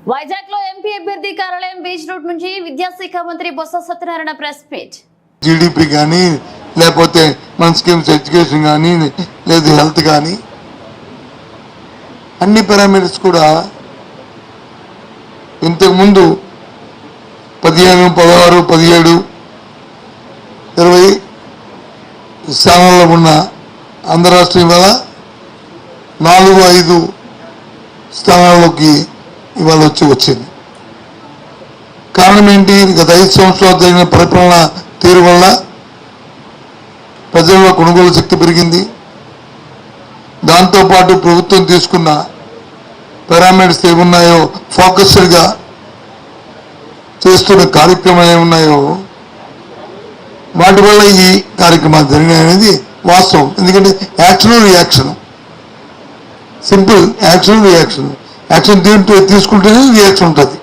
వైజాగ్ లో ఎంపీ అభ్యర్థి కార్యాలయం బీచ్ రోడ్ నుంచి విద్యాశాఖ మంత్రి Botsa Satyanarayana press meet. GDP కానీ లేకపోతే మన స్కీమ్స్ ఎడ్యుకేషన్ కానీ లేదు హెల్త్ కానీ అన్ని పారామీటర్స్ కూడా ఇంతకుముందు 15, 16, 17, 20 స్థానాల్లో ఉన్న ఆంధ్ర రాష్ట్రం ఇవాళ 4, 5 స్థానాల్లోకి ఇవాళ వచ్చింది. కారణం ఏంటి? గత 5 సంవత్సరాలు జరిగిన పరిపాలన తీరు వల్ల ప్రజల్లో కొనుగోలు శక్తి పెరిగింది. దాంతోపాటు ప్రభుత్వం తీసుకున్న పారామీటర్స్ ఏమున్నాయో, ఫోకస్డ్గా చేస్తున్న కార్యక్రమాలు ఏమున్నాయో వాటి వల్ల ఈ కార్యక్రమాలు జరిగినాయి అనేది వాస్తవం. ఎందుకంటే action reaction, simple action reaction. Action తీసుకుంటేనే రియాక్షన్ ఉంటుంది.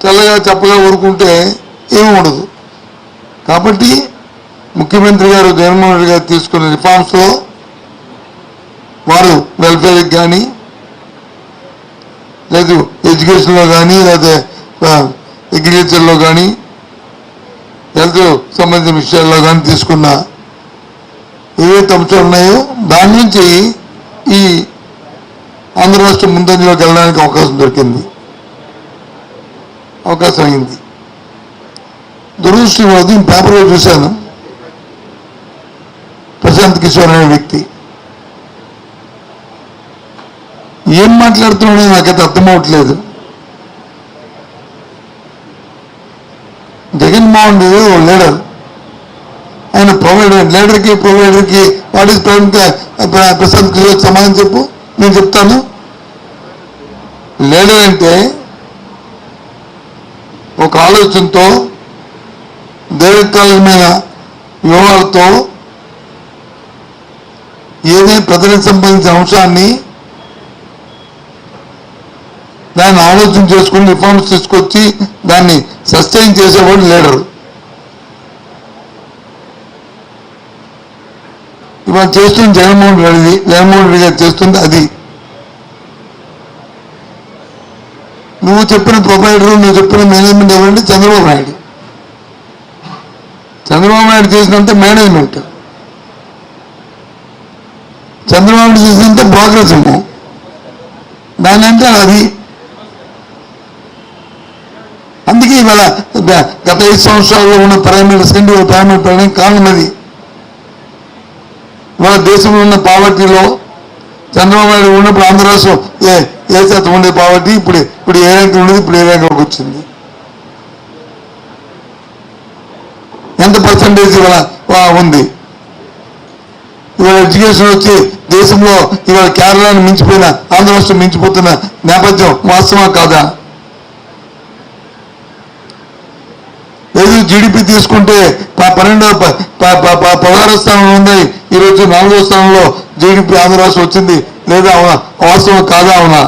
తెల్లగా చెప్పగా ఊరుకుంటే ఏమి ఉండదు. కాబట్టి ముఖ్యమంత్రి గారు జగన్మోహన్ రెడ్డి గారు తీసుకున్న రిఫార్మ్స్లో వారు వెల్ఫేర్కి కానీ లేదు ఎడ్యుకేషన్లో కానీ లేదా అగ్రికల్చర్లో కానీ హెల్త్ సంబంధించిన విషయాల్లో కానీ తీసుకున్న ఏవైతే అంశాలు ఉన్నాయో దాని నుంచి ఈ ఆంధ్ర రాష్ట్రం ముందంజలోకి వెళ్ళడానికి అవకాశం అయింది. దురదృష్టం పేపర్లో చూశాను, ప్రశాంత్ కిషోర్ అనే వ్యక్తి ఏం మాట్లాడుతున్నాడో నాకైతే అర్థమవట్లేదు. జగన్మోహన్ రెడ్డి ఓ లీడర్, ఆయన ప్రొవైడర్కి వాట్ ఈస్ ప్రశాంత్ కిషోర్ సమాధానం చెప్పు. నేను చెప్తాను. లీడర్ అంటే ఒక ఆలోచనతో దీర్ఘకాలికమైన వ్యూహాలతో ఏదైనా ప్రజలకు సంబంధించిన అంశాన్ని దాన్ని ఆలోచన చేసుకుని రిఫార్మ్స్ తీసుకొచ్చి దాన్ని సస్టైన్ చేసేవాడు లీడర్. ఇవాళ చేస్తుంది జగన్మోహన్ రెడ్డి గారు చేస్తుంది అది. నువ్వు చెప్పిన ప్రొవైడర్, నువ్వు చెప్పిన మేనేజ్మెంట్ ఎవరంటే చంద్రబాబు నాయుడు. చంద్రబాబు నాయుడు చేసినంత మేనేజ్మెంట్, చంద్రబాబు నాయుడు చేసినంత ప్రోగ్రెస్ ఏమో దాని అంటే అది. అందుకే ఇవాళ గత 5 సంవత్సరాల్లో ఉన్న పారామీటర్స్ కంటే పారామీటర్ పెరగడానికి కారణం అది. ఇవాళ దేశంలో ఉన్న పావర్టీలో చంద్రబాబు నాయుడు ఉన్నప్పుడు ఆంధ్ర రాష్ట్రం ఏ శాతం ఉండే పావర్టీ ఇప్పుడు ఏ ర్యాంక్ ఉండేది, ఇప్పుడు ఏ ర్యాంక్లోకి వచ్చింది, ఎంత పర్సంటేజ్ ఇవాళ ఉంది. ఇవాళ ఎడ్యుకేషన్ వచ్చి దేశంలో ఇవాళ కేరళను మించిపోయిన ఆంధ్ర రాష్ట్రం మించిపోతున్న నేపథ్యం వాస్తవా కాదా? లేదు జీడిపి తీసుకుంటే 16వ స్థానంలో ఉంది, ఈరోజు 4వ స్థానంలో జీడిపి ఆంధ్ర రాష్ట్రం వచ్చింది. లేదా వాస్తవం కాదా? అవునా?